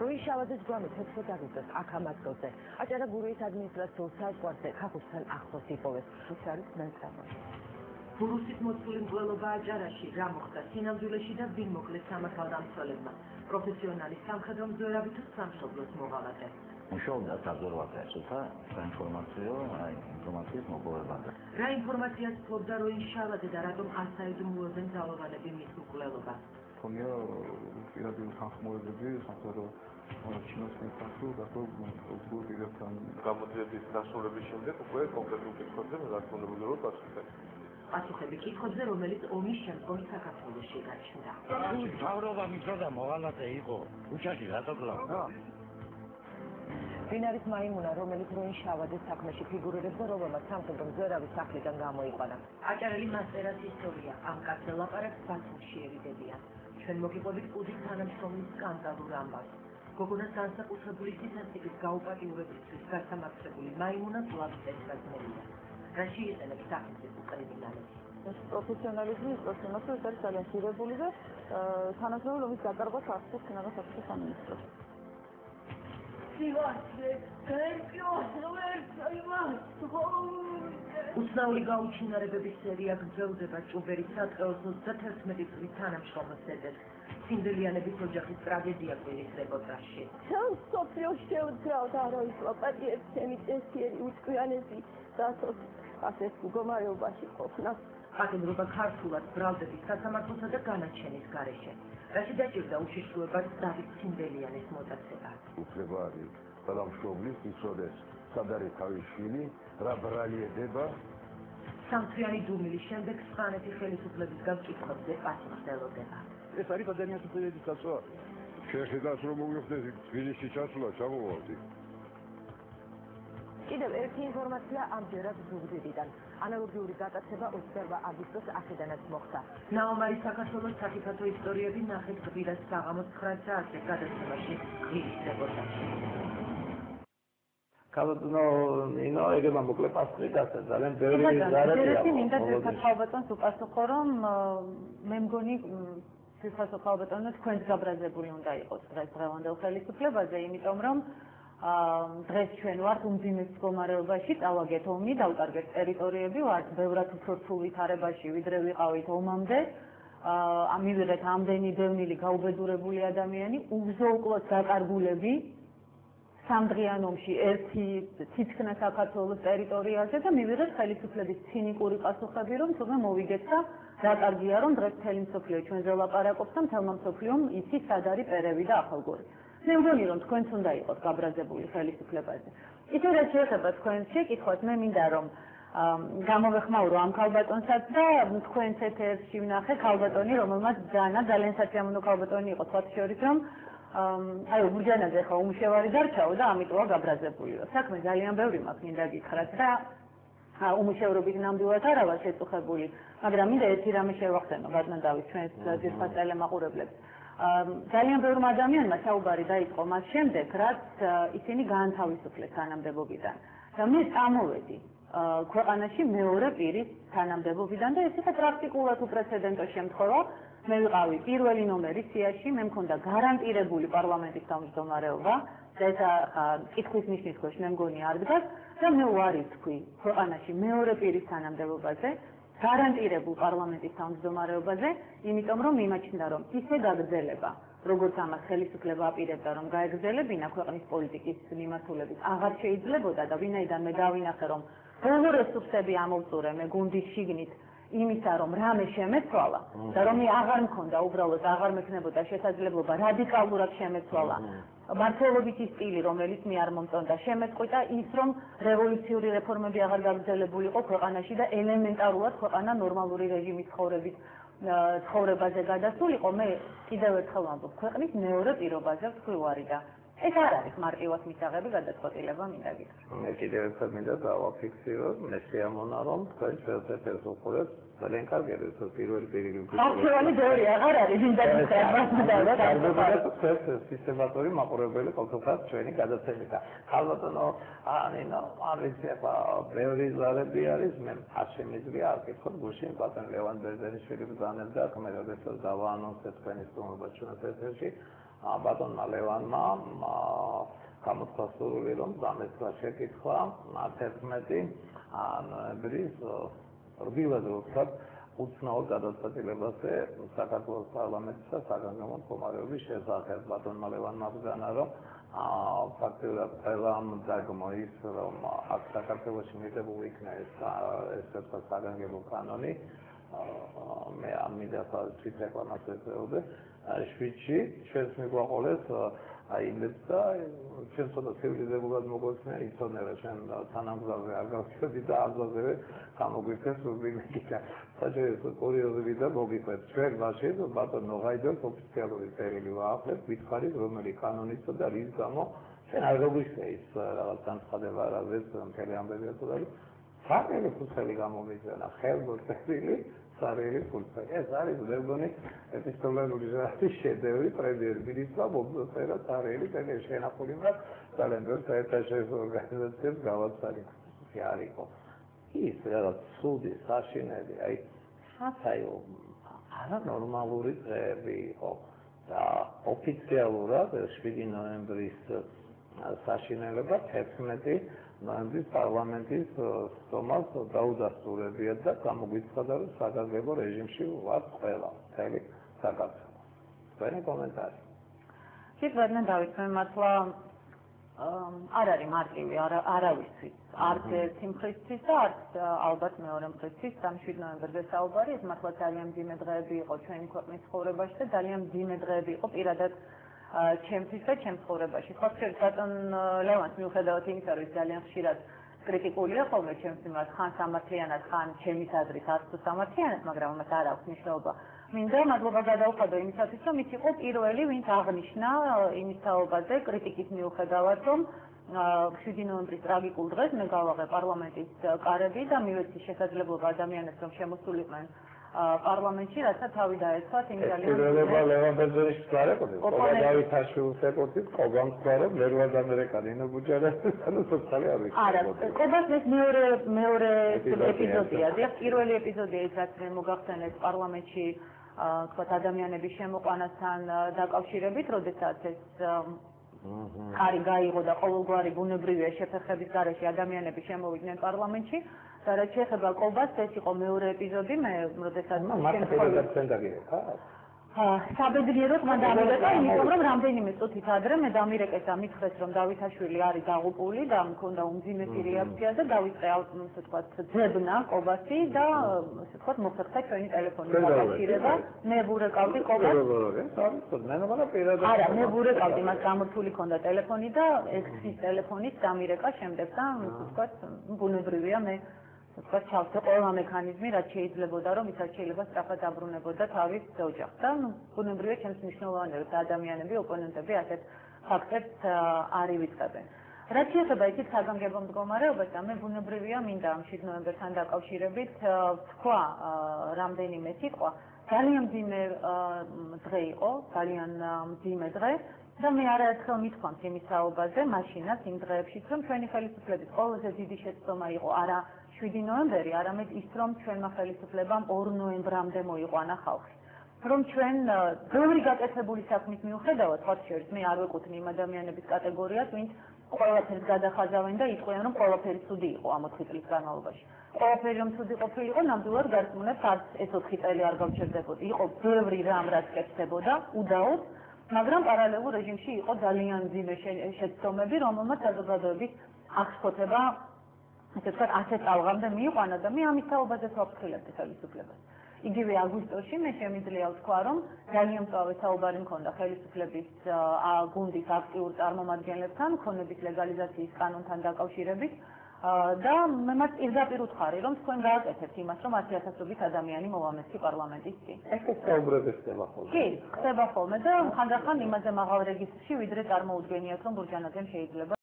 როიშავაძის გვამი 14 აგვისტოს აქამატკოზე აჭარა გურიის ადმინისტრაციულ საზღვარზე ქახოსთან ახლოს იპოვეს. ის არის მესამე. ბურუსით მოწყული მკვლელობა აჭარაში რა მოხდა სინამდვილეში და ვინ მოკლეს სამართალდამცველებმა. პროფესიონალი სამხედრო მძვერავი თუ სამშობლოს მოღალატე. მუშაობდა საზღვარზე ცოტა ინფორმაციის მოპოვებაზე. რა ინფორმაციას ფლობდა როიშავაძე და რატომ არ საიდუმლოებენ ძალოვანები მის მკვლელობას? ხონია პირადი თანხმოებები სამხედრო ჩინოსთან თუ გაგუგურებთან გამოძიების დასრულების შემდეგ უკვე კონკრეტულ კითხვებზე მოგართულებული ვარ პასუხები. პასუხები კითხვებზე, რომელიც ომის შემდგომ საქართველოში გაჩნდა. მთავრობა მიწოდა მოღალატე იყო. ქუჩაში რატო კლავდა? ვინ არის მაიმუნა, რომელიც როიშავაძის საქმეში ფიგურირებს და რომელმაც სამხედრო მძვერავის სახლიდან გამოიყვანა? აჭარელი მასტერას ისტორია ამ კაცზე ლაპარაკს ბათუმში ევიდებიან. ჩვენ მოგიყვებით კუდის თანამშრომლის სკანდალურ ამბავს. გოგონას განსაკუთრებული სიცოცხლის გაუპატიურებისთვის გასამართლებული მაიმუნა კვლავ წესრიგებულია. რა შეიტანებს სახელმწიფო კრიმინალებს? პროფესიონალიზმი ის იმას, რომ ეს არის ძალიან ღირებული და თანამშრომელი ომის გაკარგვას ახდენს თანამშრომლის საქმის სამინისტროს. უცნაური გაუჩინარებების სერია გრძელდება ჭუბერის სატყეოს 31 წლის თანამშრომლის ზედებს. სინდელიანების ოჯახის ტრაგედია კვირის რეპორტაჟში. Some სოფლიოს შეუძრავდა არის პატიებს ჩემი წესიერი უჭკვიანესი დათოს ასეთ მდგომარეობაში ყოფნა. პატიმრობა ქართულად ბრალდების სასამართლოსა და განაჩენის გარეშე. რაში დაჭირდა უშიშროებას დავით სინდელიანის მოტაცება. უფლება არის თანამშრომლის იცოდეს სად არის თავის შვილი, რა ბრალი ედება. სამთვიანი დუმილის შემდეგ სვანეთი ხელისუფლების გამჭირვებზე პასუხს ელოდება. ეს არის ადამიანის უფლებების დაცვა. შეხედავს რომ მოგვიხდეს თბილისში ჩასვლა ჩამოვარდი. კიდევ ერთი ინფორმაცია ამჯერად ზუგდიდიდან. ანალოგიური გატაცება 28 აგვისტოს აქედანაც მოხდა. ნაომარი საქართველოს საფიქრო ისტორიები ნახეთ კვირას საღამოს 9 საათზე გადაცემაში კვირის რეპორტაჟი. ქალბატონო ნინო ეგება მოკლე პასუხი გასცა ძალიან ბევრი ზარადია. მინდა ერთად ქალბატონს უპასუხო რომ მე მგონი ფიქრობ ქალბატონო თქვენს გაბრაზებული უნდა იყოს დღევანდელ ხელისუფლებაზე, იმიტომ რომ დღეს ჩვენ ვართ უმძიმეს მდგომარეობაში, წავაგეთ ომი, დავტარგეთ ტერიტორიები, ვართ ბევრად უფრო რთულ ვითარებაში, ვიდრე ვიყავით ომამდე. მივიღეთ ამდენი ბევნილი გაუბედურებული ადამიანი, უგზო-უკლოდ გაკარგულები სამდღიან ომში ერთი თითქმის საქართველოს ტერიტორიაზე და მივიღეთ ხელისუფლების ცინიკური პასუხები, რომ თუმცა მოვიგეთ და რა კარგია, რომ დღეს მთელი მსოფლიო ჩვენზე ლაპარაკობს და მთელმა მსოფლიომ იცის სად არის პერევი და ახალგორი. მე მგონი რომ თქვენც უნდა იყოთ გაბრაზებული ხელისუფლებაზე. ისე რაც შეეხება თქვენს შეკითხვას, მე მინდა რომ გამოვეხმაურო ამ ქალბატონსაც და თქვენს ეთერში ვნახე ქალბატონი, რომელმაც ძალიან სასიამოვნო ქალბატონი იყო, თქვათ შორის რომ აი ურჯანაზე ხო უმშევარი დარჩაო და ამიტომა გაბრაზებულიო. საქმე ძალიან ბევრი მაქვს მინდა გითხრათ და უმუშევრობით ნამდვილად არ ვარ შეწუხებული, მაგრამ მინდა ერთი რამე შევახსენო ბატონ დავით ჩვენს ძირფას ტელემაყურებლებს. ძალიან ბევრმა ადამიანმა საუბარი დაიწყო მას შემდეგ, რაც ისინი გაანთავისუფლეს თანამდებობიდან. და მე წამოვედი ქვეყანაში მეორე პირის თანამდებობიდან და ეს იყო პრაქტიკულად უპრეცედენტო შემთხვევა. მე ვიყავი პირველი ნომერი სიაში, მე მქონდა გარანტირებული პარლამენტის თავმჯდომარეობა და ეს კითხვის ნიშნის ქვეშ მე მგონი არ დგას და მე ვარიცხვი ქვეყანაში მეორე პირის თანამდებობაზე, გარანტირებულ პარლამენტის თავმჯდომარეობაზე, იმიტომ რომ მიმაჩნდა რომ ისე გაგრძელება, როგორც ამას ხელისუფლება აპირებდა რომ გაეგრძელებინა ქვეყნის პოლიტიკის მიმართულებით, აღარ შეიძლებოდა და ვინაიდან მე გავინახე რომ բոլო რესურსები ამოვწურე მე გუნდის შიგნით იმისა რომ რამე შემეცვალა და რომ აღარ მქონდა უბრალოდ აღარ მექნებოდა შესაძლებლობა რადიკალურად შემეცვალა მართლობითი სტილი რომელიც მე არ მომწონდა შემეწყვიტა ის რომ რევოლუციური რეფორმები აღარ გაგრძელებულიყო ქვეყანაში და ელემენტარულად ქვეყანა ნორმალური რეჟიმის ცხოვრებაზე გადასულიყო მე კიდევ ერთხელ ვამბობ ქვეყნის მეორე პირობაზე ვთქვი და ეს არ არის მარტივად მისაღები გადაწყვეტილება მინდა გითხრათ. მე კიდევ ერთხელ მინდა დავაფიქსირო, მე შეამონა რომ თქვენ ხელსაყრელს უყურებთ ძალიან კარგია, რომ პირველი პერიოდი არქივალი ბევრი აღარ არის, ვინდა სისტემატური მაყურებელი ყოფილიყავ ჩვენი გადაცემით. ხალბატონო, არის ბევრი ზარები არის, მე არ შემიძლია აკითხოთ გუშინ ბატონ ლევან ბერძენიშვილი ბრძანებდა, მე როდესაც დავაანონსე თქვენი სტუმრობა ჩვენს ეთერში, ბატონმა ლევანმა გამოთქვა სურვილი, რომ დამეცვა შეკითხვა 11 ნოემბრის რბილად ვთქვათ, უცნაურ გადაწყვეტილებაზე საქართველოს პარლამენტის და საგანგებო მდგომარეობის შესახებ. ბატონმა ლევანმა ბრძანა, რომ ფაქტობრივად ყველა დაგმო ის, რომ აქ საქართველოში მიღებული იქნა ეს საგანგებო კანონი, მე ამიტომ თვითრეკლამაციას ვეუბნე, შვიდში ჩვენს მიგვაყოლეს აიმებს და ჩვენ ცოტა ცივილიზებულად მოგვექნა იცოდნენ ჩვენ თანამგზავრზე არ გავხდით და ამბავზე გამოგვიქეს რუბინიკი და საერთოდ კურიოზები და მოგიყვეთ ჩვენ მაშინ ბატონ ნოღაიძეს ოფიციალური წერილი ვაახლეთ ვითხარით რომელი კანონისა და რის გამო ჩვენ არ გაგვიქცა ის რაღაც განცხადება რაზეც მთელი ამბები აწოდები საერთოდ ფულსელი გამომიწენა ხელმოწერილი სარელი ფულსელი ეს არის მეგონი ეპისტოლარული ჟანრის შედევრი პრემიერ-მინისტრმა მომწერა სარელი და შენახული მაგრამ ძალიან ბევრ საერთაშორისო ორგანიზაციებს გავაცარიე არისო ის რაღაც სუდი საშინელი აი ხათაიო არანორმალური დღეები იყო და ოფიციალურად 7 ნოემბრის საშინელება 11 ნოემბრის პარლამენტის სტომას დაუდასტურებიათ და გამოგვიცხადა რომ საგანგებო რეჟიმში ვართ ყველა მთელი საქართველო. თქვენი კომენტარი. შეიძლება დავიწყე მართლა არ არის მარტივი არავისთვის არც ერთი მხრისთვის და არც ალბათ მეორე მხრისთვის 7 ნოემბერზე საუბარი ეს მართლა ძალიან მძიმე დღეები იყო ჩვენი ქვეყნის ცხოვრებაში და ძალიან მძიმე დღეები იყო პირადად ჩემთვის და ჩემს ცხოვრებაში. ხო შეიძლება ბატონ ლევანს მიუხედავად იმისა, რომ ის ძალიან ხშირად კრიტიკულია ხოლმე ჩემს მიმართ, ხან სამართლიანად, ხან ჩემის აზრით არც თუ სამართლიანად, მაგრამ ამას არ აქვს მნიშვნელობა. მინდა მადლობა გადავხადო იმისათვის, რომ ის იყო პირველი, ვინც აღნიშნა იმის თაობაზე კრიტიკის მიუხედავად, რომ 7 ნოემბრის ტრაგიკულ დღეს მე გავაღე პარლამენტის კარები და მივეცი შესაძლებლობა ადამიანებს, რომ შემოსულიყვნენ პარლამენტში, რათა თავი დაეცვათ იმ ძალიან პირველება ლევან ბერძენიშვილს გარეკოდი, ყობა დავითაშვილს ეკუთვნით, ყობამ თქვა, ლევან ამერიკანინო ბუჯარაძე, ანუ სოციალი არ ვიცი. არა, ყობას ეს მეორე ეპიზოდია. დიახ, პირველი ეპიზოდია ის, რაც მე მოგახსენეთ პარლამენტში, თქვათ ადამიანების შემოყვანასთან დაკავშირებით, როდესაც ეს კარი გაიღო და ყოველგვარი ბუნებრივია შეფერხების გარეშე ადამიანები შემოვიდნენ პარლამენტში. და რაც შეეხება ყობას, ეს იყო მეორე ეპიზოდი, მე როდესაც საბედნიეროდ მან დამირეკა, იმიტომ რომ რამდენიმე წუთით ადრე მე დამირეკეს და მითხრეს, რომ დავითაშვილი არის დაღუპული და მქონდა უმძიმესი რეაქცია და დავიწყე, ასე ვთქვათ, ძებნა ყობასი და ასე ვთქვათ, მოხერხდა ჩვენი ტელეფონის დაკავშირება. მე ვურეკავდი ყობას. არა, მე ვურეკავდი, მას გამორთული ქონდა ტელეფონი და ექსის ტელეფონით დამირეკა შემდეგ და ასე ვთქვათ, ბუნებრივია მე თქვათ ჩავთე ყველა მექანიზმი რაც შეიძლებოდა რომ ისაც შეიძლება სწრაფად დაბრუნებოდა თავის ოჯახს და ბუნებრივია ჩემს მნიშვნელოვანია რომ ადამიანები ოპონენტები ასეთ ფაქტებს არ ივიწყებენ. რაც შეეხება იქით საგანგებო მდგომარეობას და მე ბუნებრივია მინდა ამ 7 ნოემბერთან დაკავშირებით თქვა რამდენიმე სიტყვა ძალიან მძიმე დღე იყო ძალიან მძიმე დღე და მე არაერთხელ მithქვამთ იმის საუბარზე მაშინაც იმ დღეებშიც რომ ჩვენი ხელისუფლების ყველაზე დიდი შეცდომა იყო არა 7 ნოემბერი, არამედ ის, რომ ჩვენმა ხელისუფლებამ 2 ნოემბრამდე მოიყვანა ხალხი. რომ ჩვენ ბევრი გაკეთებული საქმის მიუხედავად, ხო შორის მე არ ვეკუთვნი იმ ადამიანების კატეგორიას, ვინც ყველაფერს გადახაზავენ და იტყვიან, რომ ყველაფერი ცუდი იყო ამ 4 წლის განმავლობაში. ყველაფერი რომ ცუდი ყოფილიყო, ნამდვილად გარსმუნებს არც ეს 4 წელი არ გავჩერდებოდა. იყო ბევრი რამ, რაც კეთდებოდა, უდაოდ, მაგრამ პარალელურ რეჟიმში იყო ძალიან მძიმე შეცდომები, რომელმაც საზოგადოების აღშფოთება ასე ვთქვათ, 10 წალღამდე მიიყვანა და მე ამის თაობაზე ვაფრთხილებდი ხელისუფლებას. იგივე აგვისტოში მე შემიძლია ვთქვა, რომ ძალიან მწვავე საუბარი მქონდა ხელისუფლების გუნდის აქტიურ წარმომადგენლებთან, ქონების ლეგალიზაციის კანონთან დაკავშირებით და მე მათ პირდაპირ ვთქვარი, რომ თქვენ გააკეთებთ იმას, რომ 10,000-ობით ადამიანი მოვამეცი პარლამენტის წინ. ეს საუბრები ხდება ხოლმე. კი, ხდება ხოლმე და ხანდახან იმაზე მაღალ რეგისტრში, ვიდრე წარმოუდგენიათ, რომ ბურჯანაძემ შეიძლება